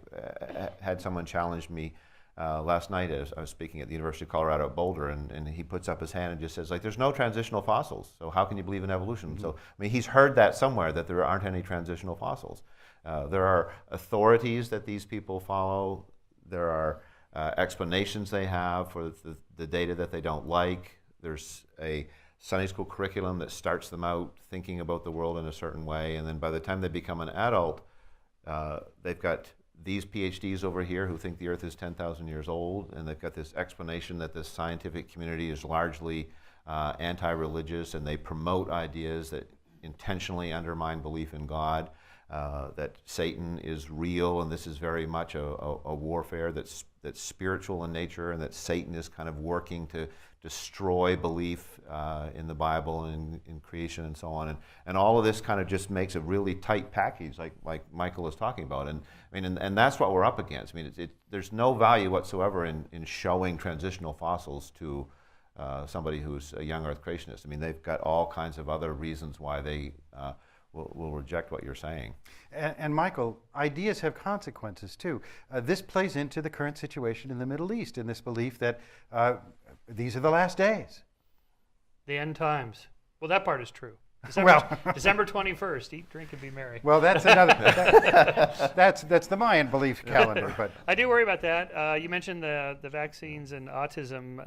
had someone challenge me last night as I was speaking at the University of Colorado at Boulder, and he puts up his hand and just says, like, there's no transitional fossils, so how can you believe in evolution? So, I mean, he's heard that somewhere, that there aren't any transitional fossils. There are authorities that these people follow. There are explanations they have for the data that they don't like. There's a Sunday school curriculum that starts them out thinking about the world in a certain way, and then by the time they become an adult, they've got these PhDs over here who think the Earth is 10,000 years old, and they've got this explanation that this scientific community is largely anti-religious, and they promote ideas that intentionally undermine belief in God, that Satan is real, and this is very much a warfare that's spiritual in nature, and that Satan is kind of working to destroy belief in the Bible and in creation and so on, and all of this kind of just makes a really tight package, like Michael is talking about, and I mean, and that's what we're up against. I mean, there's no value whatsoever in showing transitional fossils to somebody who's a young Earth creationist. I mean, they've got all kinds of other reasons why they will reject what you're saying. And Michael, ideas have consequences too. This plays into the current situation in the Middle East, in this belief that these are the last days. The end times. Well, that part is true. December 21st, eat, drink, and be merry. Well, that's another. That's the Mayan belief calendar. But I do worry about that. You mentioned the vaccines and autism.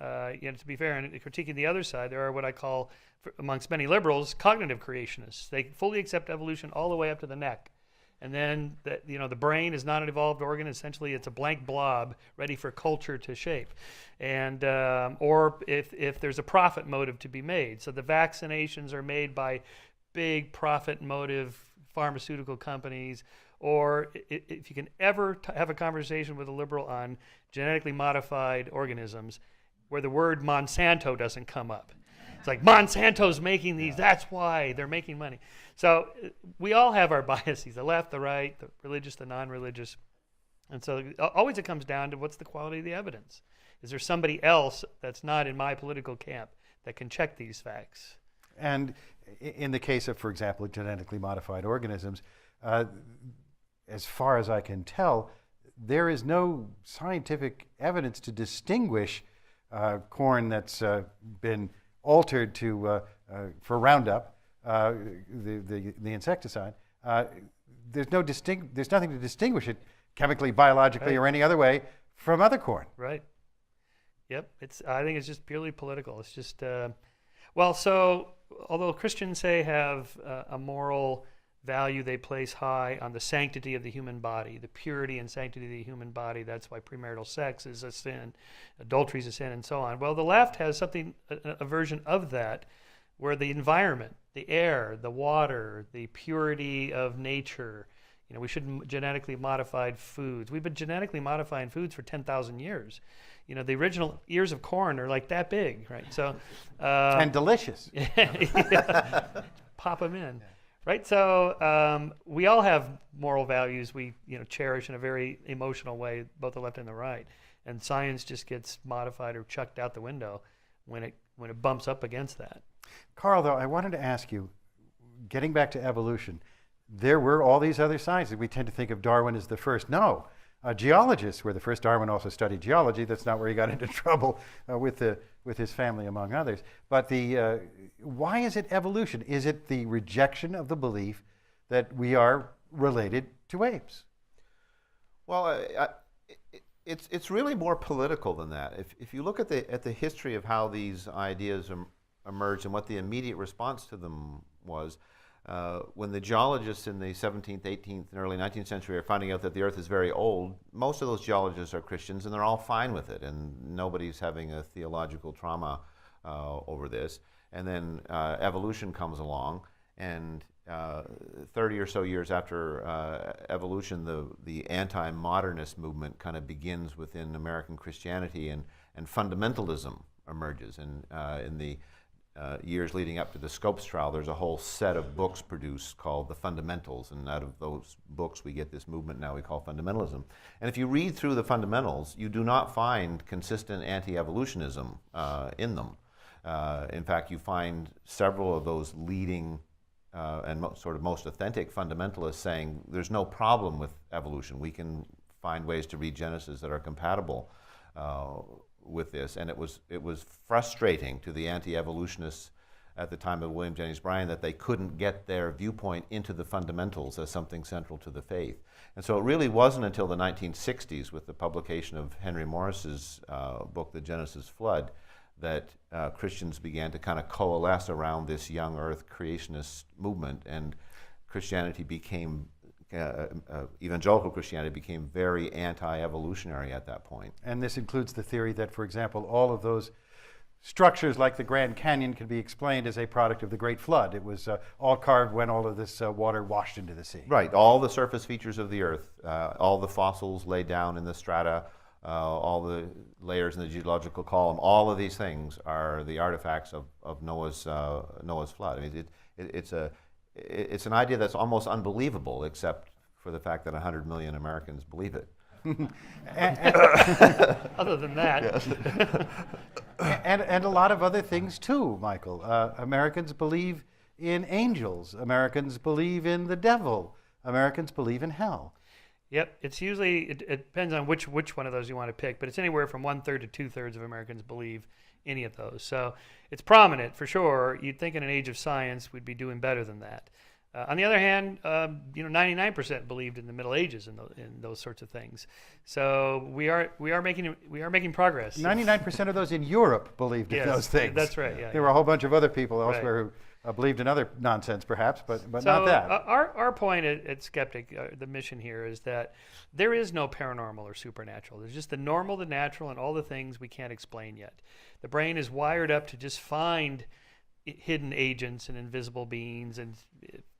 To be fair, and critiquing the other side, there are what I call, amongst many liberals, cognitive creationists. They fully accept evolution all the way up to the neck. And then the brain is not an evolved organ. Essentially, it's a blank blob ready for culture to shape, and or if there's a profit motive to be made. So the vaccinations are made by big profit motive pharmaceutical companies. Or if you can ever have a conversation with a liberal on genetically modified organisms, where the word Monsanto doesn't come up. It's like, Monsanto's making these, that's why they're making money. So we all have our biases, the left, the right, the religious, the non-religious. And so always it comes down to what's the quality of the evidence. Is there somebody else that's not in my political camp that can check these facts? And in the case of, for example, genetically modified organisms, as far as I can tell, there is no scientific evidence to distinguish corn that's been altered for Roundup, the insecticide. There's nothing to distinguish it chemically, biologically, or any other way from other corn. Right. Yep. I think it's just purely political. It's just so although Christians have a moral value they place high on the sanctity of the human body, the purity and sanctity of the human body. That's why premarital sex is a sin, adultery is a sin, and so on. Well, the left has a version of that, where the environment, the air, the water, the purity of nature, we shouldn't genetically modified foods. We've been genetically modifying foods for 10,000 years. The original ears of corn are like that big, right? So and delicious. Pop them in. Right, so we all have moral values we cherish in a very emotional way, both the left and the right, and science just gets modified or chucked out the window when it bumps up against that. Karl, though, I wanted to ask you, getting back to evolution, there were all these other sciences. We tend to think of Darwin as the first. No, geologists were the first. Darwin also studied geology. That's not where he got into trouble with his family, among others. But why is it evolution? Is it the rejection of the belief that we are related to apes. Well, it's really more political than that. If you look at the history of how these ideas emerged and what the immediate response to them was, when the geologists in the 17th, 18th, and early 19th century are finding out that the Earth is very old, most of those geologists are Christians, and they're all fine with it, and nobody's having a theological trauma over this. And then evolution comes along, and 30 or so years after evolution, the anti-modernist movement kind of begins within American Christianity, and fundamentalism emerges. And in the years leading up to the Scopes trial, there's a whole set of books produced called the Fundamentals, and out of those books we get this movement now we call fundamentalism. And if you read through the fundamentals, you do not find consistent anti-evolutionism in them. In fact, you find several of those leading and sort of most authentic fundamentalists saying there's no problem with evolution. We can find ways to read Genesis that are compatible with this. And it was frustrating to the anti-evolutionists at the time of William Jennings Bryan that they couldn't get their viewpoint into the fundamentals as something central to the faith. And so it really wasn't until the 1960s, with the publication of Henry Morris's book, The Genesis Flood, that Christians began to kind of coalesce around this young earth creationist movement, and Christianity became, evangelical Christianity became very anti-evolutionary at that point. And this includes the theory that, for example, all of those structures like the Grand Canyon can be explained as a product of the Great Flood. It was all carved when all of this water washed into the sea. Right, all the surface features of the earth, all the fossils laid down in the strata, all the layers in the geological column, all of these things are the artifacts of Noah's flood. I mean, it's an idea that's almost unbelievable, except for the fact that 100 million Americans believe it. Other than that. Yes. and a lot of other things too, Michael. Americans believe in angels. Americans believe in the devil. Americans believe in hell. Yep, it's usually, it depends on which one of those you want to pick, but it's anywhere from 1/3 to 2/3 of Americans believe any of those. So it's prominent for sure. You'd think in an age of science we'd be doing better than that. On the other hand, 99% believed in the Middle Ages in those sorts of things. So we are making progress. 99% of those in Europe believed in those things. That's right. Yeah, there were a whole bunch of other people elsewhere who believed in other nonsense, perhaps, but so, not that. Our point at Skeptic, the mission here, is that there is no paranormal or supernatural. There's just the normal, the natural, and all the things we can't explain yet. The brain is wired up to just find hidden agents and invisible beings and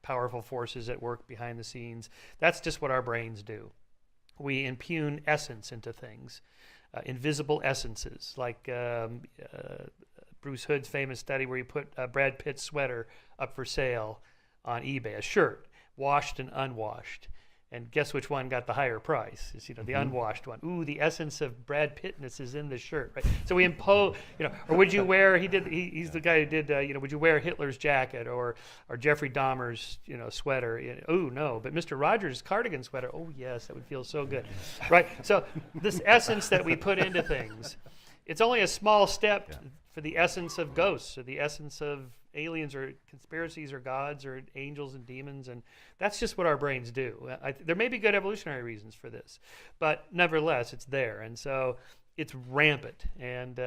powerful forces at work behind the scenes. That's just what our brains do. We impugn essence into things, invisible essences, like Bruce Hood's famous study where he put Brad Pitt's sweater up for sale on eBay, a shirt, washed and unwashed. And guess which one got the higher price? It's, the unwashed one. Ooh, the essence of Brad Pittness is in the shirt, right? So we impose, or would you wear, he's the guy who did, would you wear Hitler's jacket or Jeffrey Dahmer's, sweater? Oh, no, but Mr. Rogers' cardigan sweater, oh, yes, that would feel so good, right? So this essence that we put into things, it's only a small step for the essence of ghosts or the essence of aliens or conspiracies or gods or angels and demons, and that's just what our brains do. There may be good evolutionary reasons for this, but nevertheless, it's there, and so it's rampant, and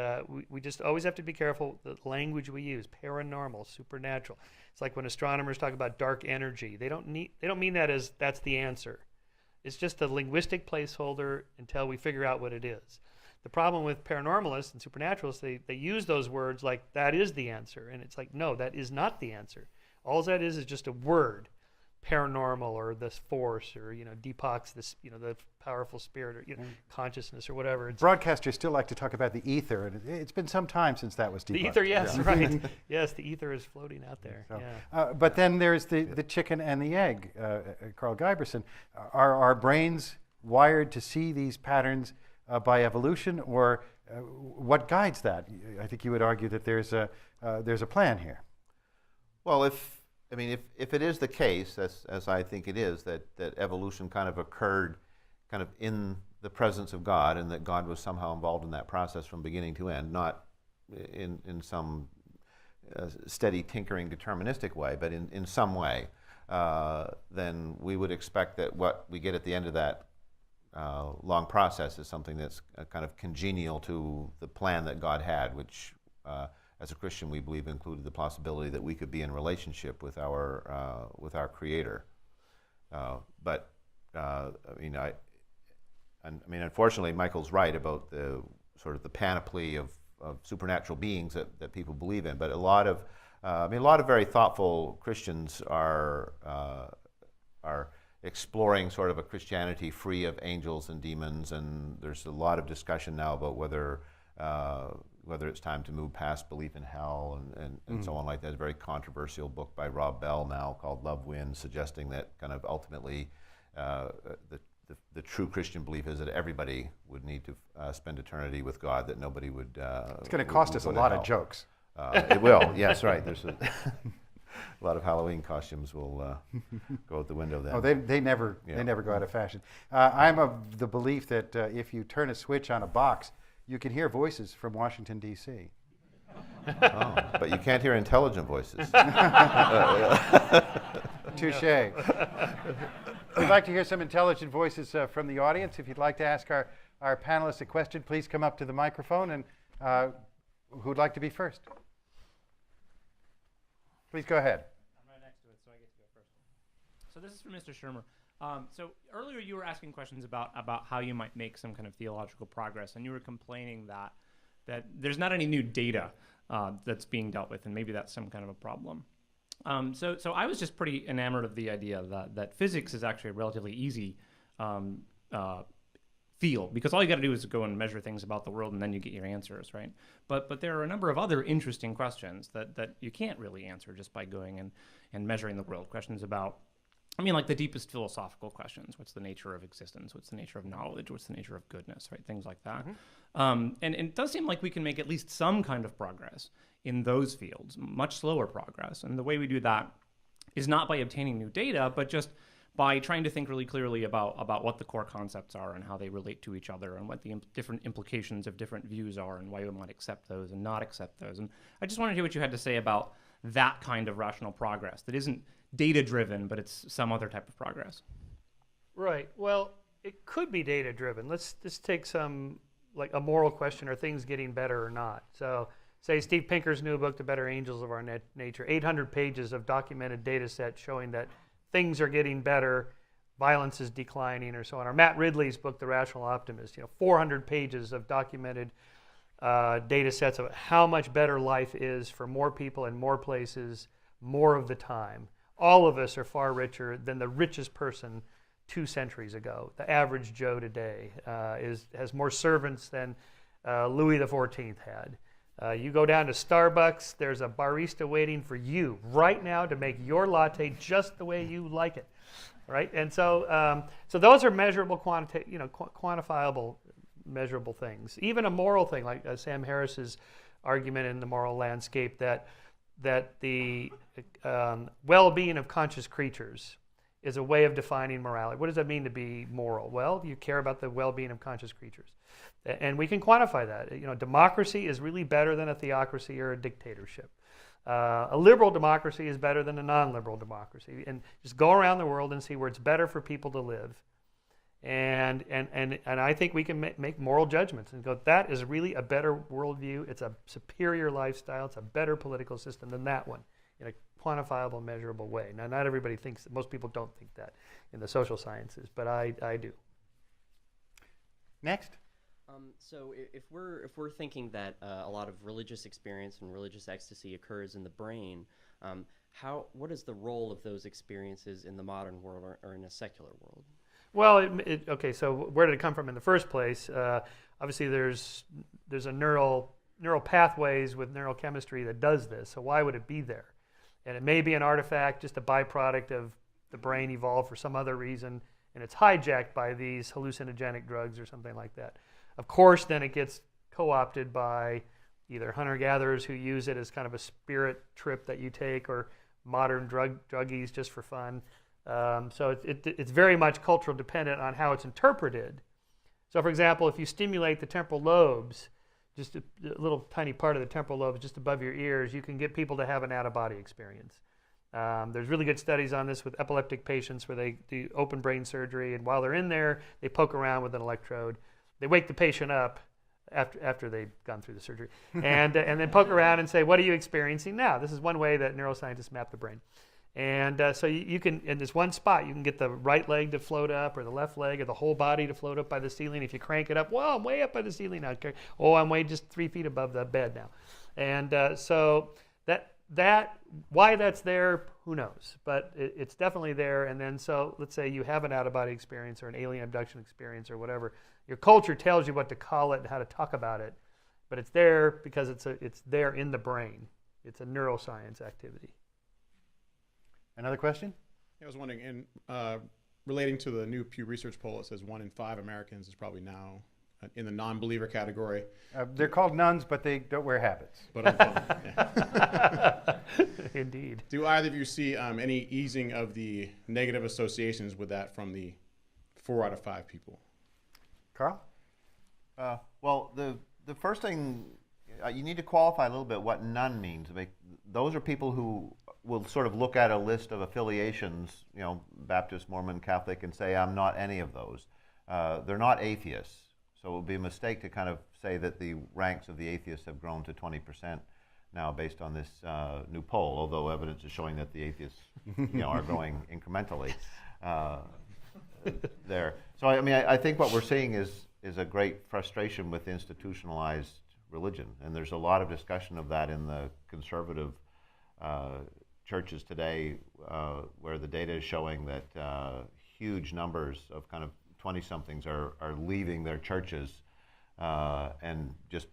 we just always have to be careful the language we use. Paranormal, supernatural. It's like when astronomers talk about dark energy. They don't mean that as that's the answer. It's just a linguistic placeholder until we figure out what it is. The problem with paranormalists and supernaturalists, they use those words like that is the answer. And it's like, no, that is not the answer. All that is just a word, paranormal or this force or, Deepak's, this, the powerful spirit or, consciousness or whatever. Broadcasters still like to talk about the ether, and it's been some time since that was Deepak. The ether, yes, right. Yes, the ether is floating out there. So, but then there's the chicken and the egg, Karl Giberson. Are our brains wired to see these patterns by evolution, or what guides that? I think you would argue that there's a plan here. Well, if it is the case, as I think it is, that evolution kind of occurred kind of in the presence of God, and that God was somehow involved in that process from beginning to end, not in some steady tinkering deterministic way, but in some way, then we would expect that what we get at the end of that long process is something that's kind of congenial to the plan that God had, which as a Christian we believe included the possibility that we could be in relationship with our Creator. But I mean, unfortunately, Michael's right about the sort of the panoply of supernatural beings that people believe in. But a lot of very thoughtful Christians are exploring sort of a Christianity free of angels and demons, and there's a lot of discussion now about whether it's time to move past belief in hell and so on like that. There's a very controversial book by Rob Bell now called Love Wins, suggesting that kind of ultimately the true Christian belief is that everybody would need to spend eternity with God, that nobody would... it's going to cost us a lot of jokes. It will, yes, right. There's a lot of Halloween costumes will go out the window then. Oh, they never go out of fashion. I'm of the belief that if you turn a switch on a box, you can hear voices from Washington, D.C. Oh, but you can't hear intelligent voices. Touche. We'd like to hear some intelligent voices from the audience. If you'd like to ask our panelists a question, please come up to the microphone. And who'd like to be first? Please go ahead. I'm right next to it, so I get to go first. So this is for Mr. Shermer. So earlier you were asking questions about how you might make some kind of theological progress, and you were complaining that there's not any new data that's being dealt with, and maybe that's some kind of a problem. So I was just pretty enamored of the idea that physics is actually a relatively easy field, because all you got to do is go and measure things about the world, and then you get your answers, right? But there are a number of other interesting questions that you can't really answer just by going and measuring the world. Questions about, like the deepest philosophical questions. What's the nature of existence? What's the nature of knowledge? What's the nature of goodness, right? Things like that. And it does seem like we can make at least some kind of progress in those fields, much slower progress. And the way we do that is not by obtaining new data, but just by trying to think really clearly about what the core concepts are and how they relate to each other, and what the different implications of different views are, and why we might accept those and not accept those. And I just wanted to hear what you had to say about that kind of rational progress that isn't data-driven, but it's some other type of progress. Right. Well, it could be data-driven. Let's take some, like a moral question: are things getting better or not? So say Steve Pinker's new book, The Better Angels of Our Nature, 800 pages of documented data set showing that things are getting better, violence is declining, or so on. Or Matt Ridley's book, The Rational Optimist, 400 pages of documented data sets of how much better life is for more people in more places, more of the time. All of us are far richer than the richest person 2 centuries ago. The average Joe today has more servants than Louis XIV had. You go down to Starbucks, there's a barista waiting for you right now to make your latte just the way you like it, right? And so those are measurable, quantifiable, measurable things. Even a moral thing, like Sam Harris's argument in The Moral Landscape, that the well-being of conscious creatures is a way of defining morality. What does that mean to be moral? Well, you care about the well-being of conscious creatures. And we can quantify that. Democracy is really better than a theocracy or a dictatorship. A liberal democracy is better than a non-liberal democracy. And just go around the world and see where it's better for people to live. And I think we can make moral judgments and go, that is really a better worldview. It's a superior lifestyle. It's a better political system than that one in a quantifiable, measurable way. Now, not everybody thinks that. Most people don't think that in the social sciences, but I do. Next. So if we're thinking that a lot of religious experience and religious ecstasy occurs in the brain, what is the role of those experiences in the modern world or in a secular world? Well, okay. So where did it come from in the first place? Obviously, there's a neural pathways with neurochemistry that does this. So why would it be there? And it may be an artifact, just a byproduct of the brain evolved for some other reason, and it's hijacked by these hallucinogenic drugs or something like that. Of course, then it gets co-opted by either hunter-gatherers who use it as kind of a spirit trip that you take, or modern druggies just for fun. So it's very much cultural dependent on how it's interpreted. So, for example, if you stimulate the temporal lobes, just a little tiny part of the temporal lobes just above your ears, you can get people to have an out-of-body experience. There's really good studies on this with epileptic patients where they do open brain surgery, and while they're in there, they poke around with an electrode. They wake the patient up after they've gone through the surgery, and then poke around and say, what are you experiencing now? This is one way that neuroscientists map the brain. And so you can, in this one spot, you can get the right leg to float up, or the left leg, or the whole body to float up by the ceiling. If you crank it up, well, I'm way up by the ceiling now. Oh, I'm way just 3 feet above the bed now. And so that why that's there, who knows? But it's definitely there. And then so let's say you have an out-of-body experience or an alien abduction experience or whatever. Your culture tells you what to call it and how to talk about it, but it's there because it's there in the brain. It's a neuroscience activity. Another question? I was wondering, in relating to the new Pew Research poll, it says 1 in 5 Americans is probably now in the non-believer category. They're called nuns, but they don't wear habits. But yeah. Indeed. Do either of you see any easing of the negative associations with that from the 4 out of 5 people? Carl? Well, the first thing, you need to qualify a little bit what nun means. Those are people who will sort of look at a list of affiliations, Baptist, Mormon, Catholic, and say, I'm not any of those. They're not atheists. So it would be a mistake to kind of say that the ranks of the atheists have grown to 20% now based on this new poll, although evidence is showing that the atheists are growing incrementally there. So I think what we're seeing is a great frustration with institutionalized religion, and there's a lot of discussion of that in the conservative churches today, where the data is showing that huge numbers of kind of 20-somethings are leaving their churches and just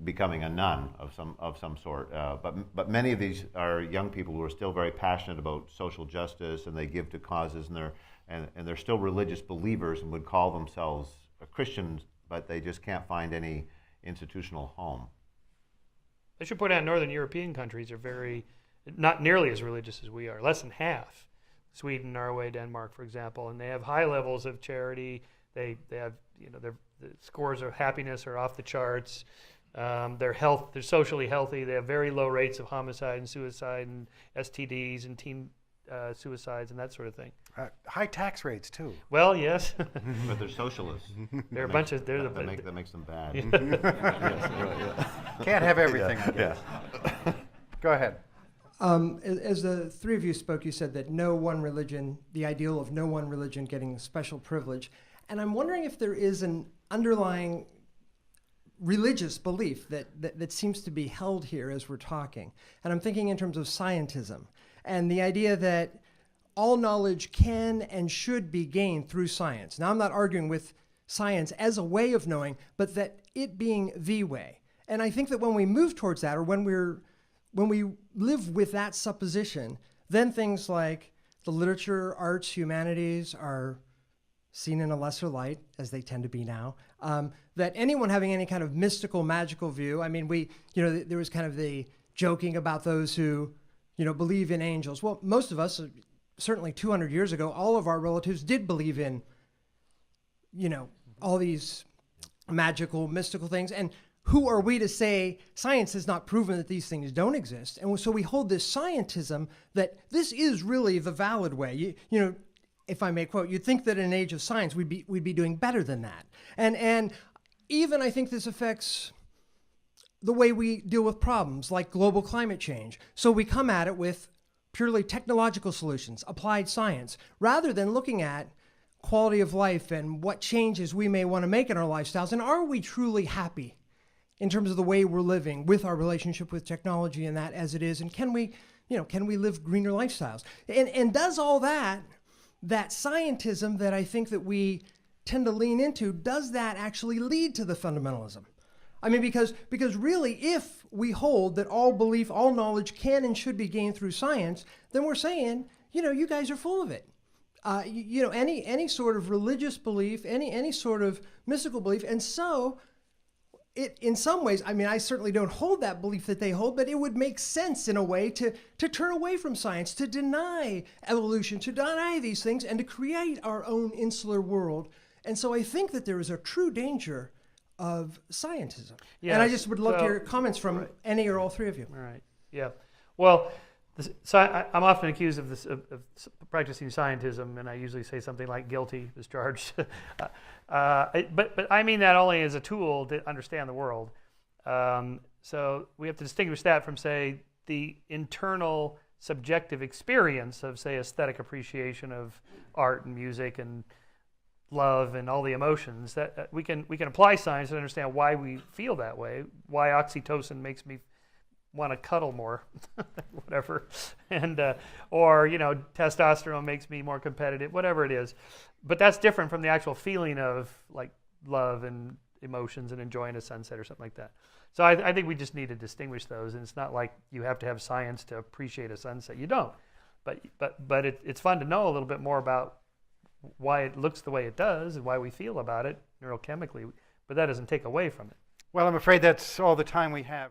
becoming a nun of some sort. But many of these are young people who are still very passionate about social justice, and they give to causes, and they're still religious believers and would call themselves Christians, but they just can't find any institutional home. I should point out Northern European countries are not nearly as religious as we are, less than half. Sweden, Norway, Denmark, for example, and they have high levels of charity. They have, the scores of happiness are off the charts. They're socially healthy. They have very low rates of homicide and suicide and STDs and teen suicides and that sort of thing. High tax rates too. Well, yes. But they're socialists. They're a bunch of. That makes them bad. Yeah. Yes, right, yeah. Can't have everything. I guess. Yeah. Go ahead. As the 3 of you spoke, you said that no one religion, the ideal of no one religion getting special privilege. And I'm wondering if there is an underlying religious belief that seems to be held here as we're talking. And I'm thinking in terms of scientism and the idea that all knowledge can and should be gained through science. Now, I'm not arguing with science as a way of knowing, but that it being the way. And I think that when we move towards that, or when we live with that supposition, then things like the literature, arts, humanities are seen in a lesser light, as they tend to be now. That anyone having any kind of mystical, magical view, there was kind of the joking about those who, believe in angels. Well, most of us, certainly 200 years ago, all of our relatives did believe in, all these magical, mystical things. And who are we to say science has not proven that these things don't exist? And so we hold this scientism that this is really the valid way. If I may quote, you'd think that in an age of science we'd be doing better than that. And even I think this affects the way we deal with problems like global climate change. So we come at it with purely technological solutions, applied science, rather than looking at quality of life and what changes we may want to make in our lifestyles. And are we truly happy in terms of the way we're living with our relationship with technology and that as it is? And can we live greener lifestyles? And does all that scientism that I think that we tend to lean into, does that actually lead to the fundamentalism? Because really, if we hold that all belief, all knowledge can and should be gained through science, then we're saying, you guys are full of it. Any sort of religious belief, any sort of mystical belief, and so it, in some ways, I certainly don't hold that belief that they hold, but it would make sense in a way to turn away from science, to deny evolution, to deny these things, and to create our own insular world. And so I think that there is a true danger of scientism. Yes. And I just would love to hear comments from any or all 3 of you. All right. Yeah. Well, So I'm often accused of this of practicing scientism, and I usually say something like guilty as charged. But I mean that only as a tool to understand the world. So we have to distinguish that from, say, the internal subjective experience of, say, aesthetic appreciation of art and music and love and all the emotions. That we can apply science to understand why we feel that way, why oxytocin makes me want to cuddle more, whatever, and or testosterone makes me more competitive, whatever it is. But that's different from the actual feeling of like love and emotions and enjoying a sunset or something like that. So I think we just need to distinguish those, and it's not like you have to have science to appreciate a sunset. You don't, but it's fun to know a little bit more about why it looks the way it does and why we feel about it neurochemically. But that doesn't take away from it. Well, I'm afraid that's all the time we have.